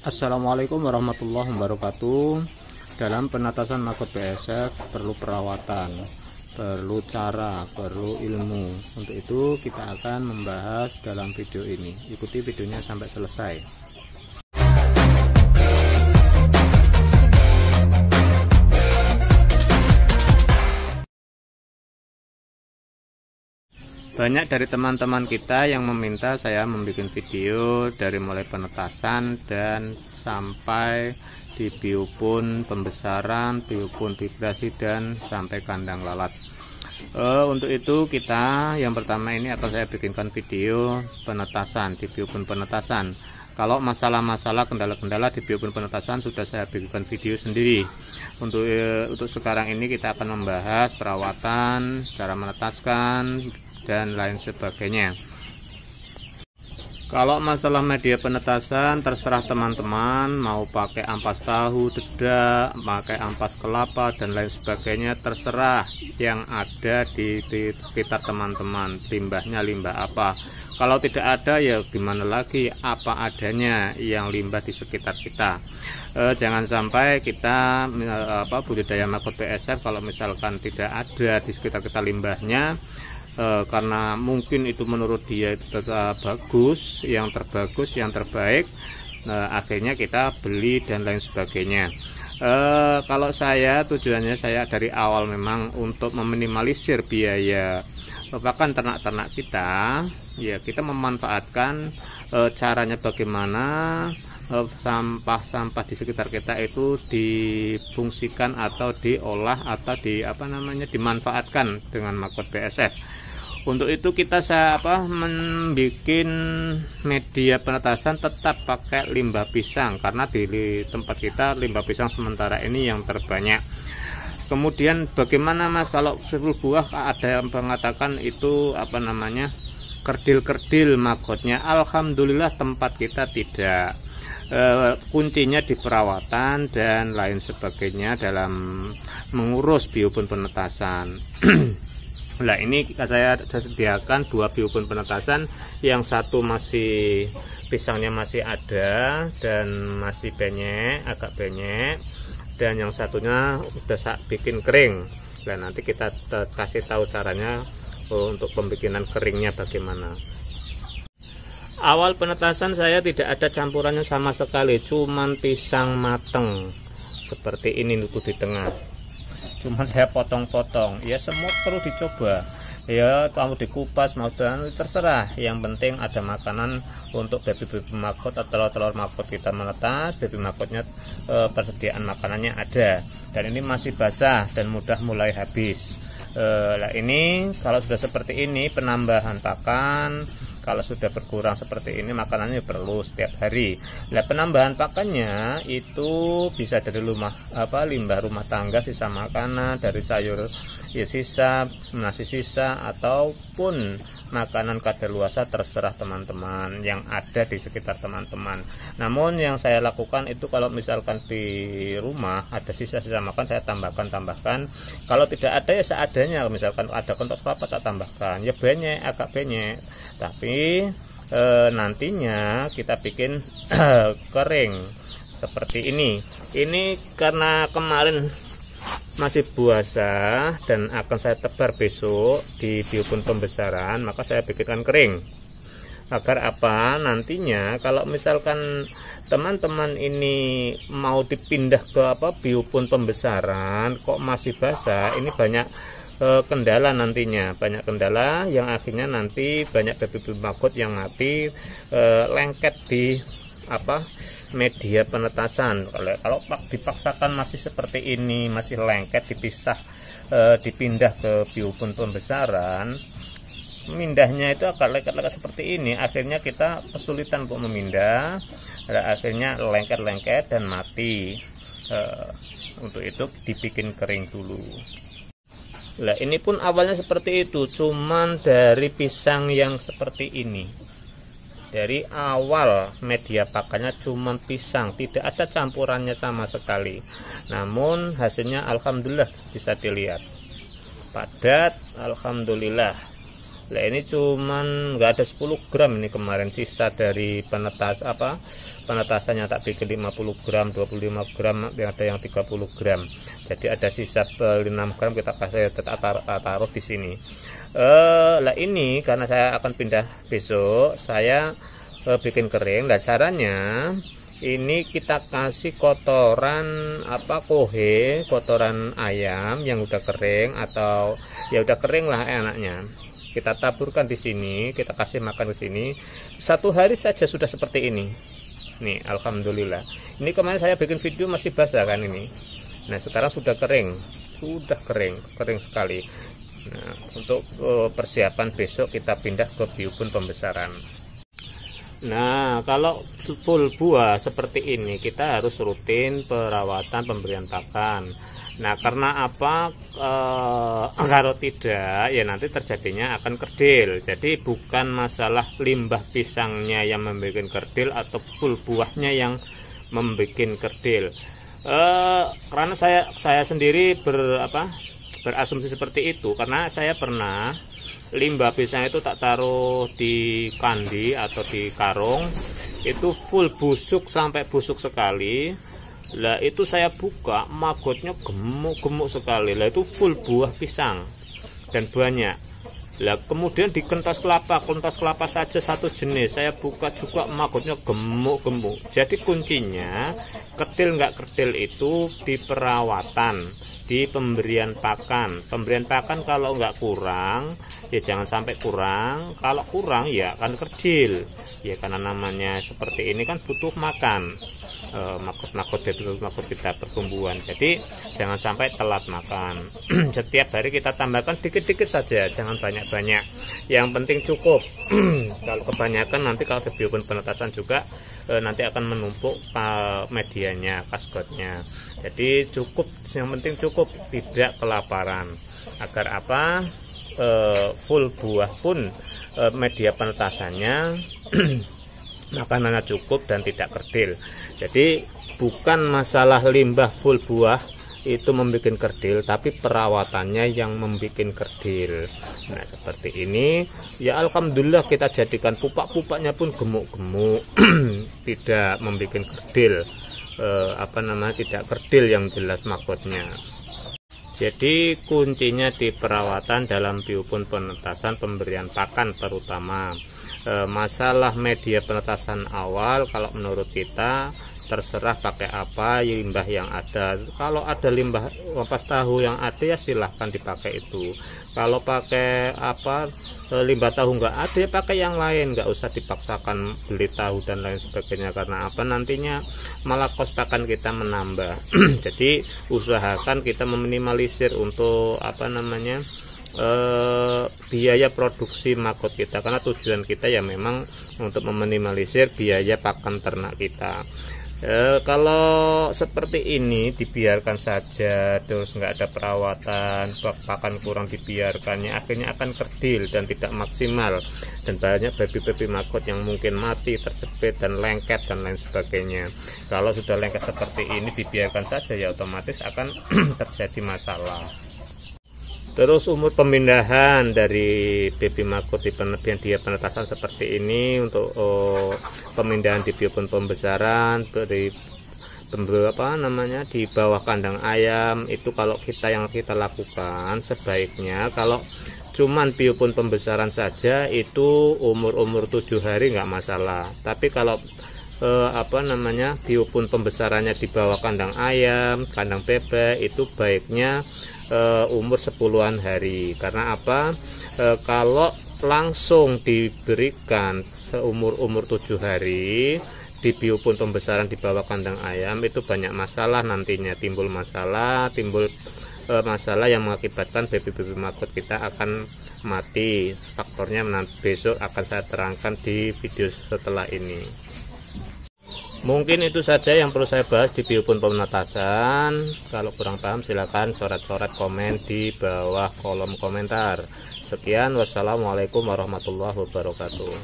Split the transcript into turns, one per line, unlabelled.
Assalamualaikum warahmatullahi wabarakatuh. Dalam penatasan maggot BSF perlu perawatan, perlu cara, perlu ilmu. Untuk itu kita akan membahas dalam video ini. Ikuti videonya sampai selesai. Banyak dari teman-teman kita yang meminta saya membuat video dari mulai penetasan dan sampai di biopun pembesaran, biopun vibrasi, dan sampai kandang lalat. Untuk itu kita yang pertama ini akan saya bikinkan video penetasan di biopun penetasan. Kalau masalah-masalah kendala-kendala di biopun penetasan sudah saya bikinkan video sendiri. Untuk sekarang ini kita akan membahas perawatan, cara menetaskan dan lain sebagainya. Kalau masalah media penetasan terserah teman-teman mau pakai ampas tahu, dedak, pakai ampas kelapa dan lain sebagainya, terserah yang ada di sekitar teman-teman. Limbahnya limbah apa? Kalau tidak ada ya gimana lagi, apa adanya yang limbah di sekitar kita. Jangan sampai kita budidaya maggot BSF kalau misalkan tidak ada di sekitar kita limbahnya, karena mungkin itu menurut dia itu tetap bagus, yang terbagus, yang terbaik, akhirnya kita beli dan lain sebagainya. Kalau saya tujuannya saya dari awal memang untuk meminimalisir biaya pakan ternak-ternak kita, ya kita memanfaatkan caranya bagaimana sampah-sampah di sekitar kita itu difungsikan atau diolah atau dimanfaatkan dengan maggot BSF. Untuk itu kita membuat media penetasan tetap pakai limbah pisang, karena di tempat kita limbah pisang sementara ini yang terbanyak. Kemudian bagaimana Mas kalau buah ada yang mengatakan itu kerdil-kerdil maggotnya? Alhamdulillah tempat kita tidak. Kuncinya di perawatan dan lain sebagainya dalam mengurus biopun penetasan. Nah, ini saya sediakan dua biopun penetasan, yang satu masih pisangnya masih ada dan masih agak benyek, dan yang satunya udah saya bikin kering. Nah, nanti kita kasih tahu caranya untuk pembikinan keringnya bagaimana. Awal penetasan saya tidak ada campurannya sama sekali, cuman pisang mateng seperti ini di tengah. Cuman saya potong-potong, ya semua perlu dicoba. Ya kamu dikupas mau dan terserah, yang penting ada makanan untuk baby maggot atau telur maggot kita menetas. Baby maggotnya persediaan makanannya ada, dan ini masih basah dan mudah mulai habis. Nah, ini kalau sudah seperti ini penambahan pakan. Kalau sudah berkurang seperti ini makanannya perlu setiap hari. Nah, penambahan pakannya itu bisa dari limbah rumah tangga, sisa makanan, dari sayur ya sisa, nasi sisa, ataupun makanan kadaluarsa, terserah teman-teman yang ada di sekitar teman-teman. Namun yang saya lakukan itu kalau misalkan di rumah ada sisa-sisa makan saya tambahkan. Kalau tidak ada ya seadanya. Misalkan ada kentok kelapa tak tambahkan, ya agak banyak. Tapi nantinya kita bikin kering seperti ini. Ini karena kemarin masih buasa dan akan saya tebar besok di biopun pembesaran, maka saya bikinkan kering. Agar apa? Nantinya kalau misalkan teman-teman ini mau dipindah ke biopun pembesaran kok masih basah, ini banyak kendala nantinya, banyak kendala yang akhirnya nanti banyak baby maggot yang mati lengket di media penetasan. Kalau dipaksakan masih seperti ini, masih lengket, dipindah ke biopun pembesaran, memindahnya itu agak lengket-lengket seperti ini, akhirnya kita kesulitan untuk memindah, akhirnya lengket-lengket dan mati. Untuk itu dibikin kering dulu. Nah, ini pun awalnya seperti itu, cuman dari pisang yang seperti ini. Dari awal media pakannya cuma pisang, tidak ada campurannya sama sekali. Namun hasilnya alhamdulillah bisa dilihat padat, alhamdulillah. Lah ini cuman nggak ada 10 gram ini kemarin, sisa dari penetasannya tak bikin 50 gram, 25 gram, ada yang 30 gram. Jadi ada sisa 6 gram kita kasih taruh di sini. Lah ini karena saya akan pindah besok, saya bikin kering. Dan caranya ini kita kasih kotoran kotoran ayam yang udah kering, atau ya udah kering lah enaknya. Kita taburkan di sini, kita kasih makan ke sini. 1 hari saja sudah seperti ini. Nih, alhamdulillah. Ini kemarin saya bikin video masih basah kan ini. Nah, sekarang sudah kering sekali. Nah, untuk persiapan besok kita pindah ke biobun pembesaran. Nah, kalau full buah seperti ini kita harus rutin perawatan, pemberian pakan. Nah, karena apa? Kalau tidak ya nanti terjadinya akan kerdil. Jadi bukan masalah limbah pisangnya yang membuat kerdil atau full buahnya yang membuat kerdil. Karena saya sendiri berasumsi seperti itu, karena saya pernah limbah pisang itu tak taruh di kandi atau di karung, itu full busuk sampai busuk sekali. Lah itu saya buka, magotnya gemuk sekali. Lah itu full buah pisang dan banyak. Lah kemudian di kentas kelapa saja satu jenis, saya buka juga magotnya gemuk. Jadi kuncinya kerdil nggak kerdil itu di perawatan, di pemberian pakan. Pemberian pakan kalau nggak kurang ya jangan sampai kurang, kalau kurang ya akan kerdil. Ya karena namanya seperti ini kan butuh makan. Makut kita pertumbuhan, jadi jangan sampai telat makan. Setiap hari kita tambahkan dikit-dikit saja, jangan banyak-banyak, yang penting cukup. Kalau kebanyakan nanti kalau biobun penetasan juga nanti akan menumpuk medianya, kaskotnya. Jadi cukup, yang penting cukup, tidak kelaparan. Agar apa? Full buah pun media penetasannya makanannya cukup dan tidak kerdil. Jadi bukan masalah limbah full buah itu membuat kerdil, tapi perawatannya yang membuat kerdil. Nah seperti ini ya alhamdulillah, kita jadikan pupak-pupaknya pun gemuk-gemuk. Tidak membuat kerdil, tidak kerdil yang jelas magotnya. Jadi kuncinya di perawatan dalam biobun penetasan, pemberian pakan terutama. Masalah media penetasan awal kalau menurut kita terserah pakai apa, limbah yang ada. Kalau ada limbah ampas tahu yang ada ya silahkan dipakai itu. Kalau pakai limbah tahu nggak ada ya pakai yang lain, nggak usah dipaksakan beli tahu dan lain sebagainya. Karena apa? Nantinya malah kos pakan kita menambah. Jadi usahakan kita meminimalisir untuk biaya produksi maggot kita, karena tujuan kita ya memang untuk meminimalisir biaya pakan ternak kita. Kalau seperti ini dibiarkan saja terus nggak ada perawatan, pakan kurang dibiarkannya, akhirnya akan kerdil dan tidak maksimal, dan banyak baby maggot yang mungkin mati, terjepit dan lengket dan lain sebagainya. Kalau sudah lengket seperti ini dibiarkan saja ya otomatis akan terjadi masalah. Terus umur pemindahan dari baby maggot di penetasan seperti ini untuk pemindahan di biobun pembesaran di bawah kandang ayam itu, kalau yang kita lakukan sebaiknya kalau cuman biobun pembesaran saja itu umur 7 hari nggak masalah. Tapi kalau biobun pembesarannya di bawah kandang ayam, kandang bebek, itu baiknya umur 10-an hari. Karena apa? Kalau langsung diberikan seumur 7 hari di biobun pembesaran di bawah kandang ayam itu banyak masalah, nantinya timbul masalah yang mengakibatkan baby maggot kita akan mati. Faktornya nanti besok akan saya terangkan di video setelah ini. Mungkin itu saja yang perlu saya bahas di biobun penetasan. Kalau kurang paham silakan coret-coret komen di bawah kolom komentar. Sekian, wassalamualaikum warahmatullahi wabarakatuh.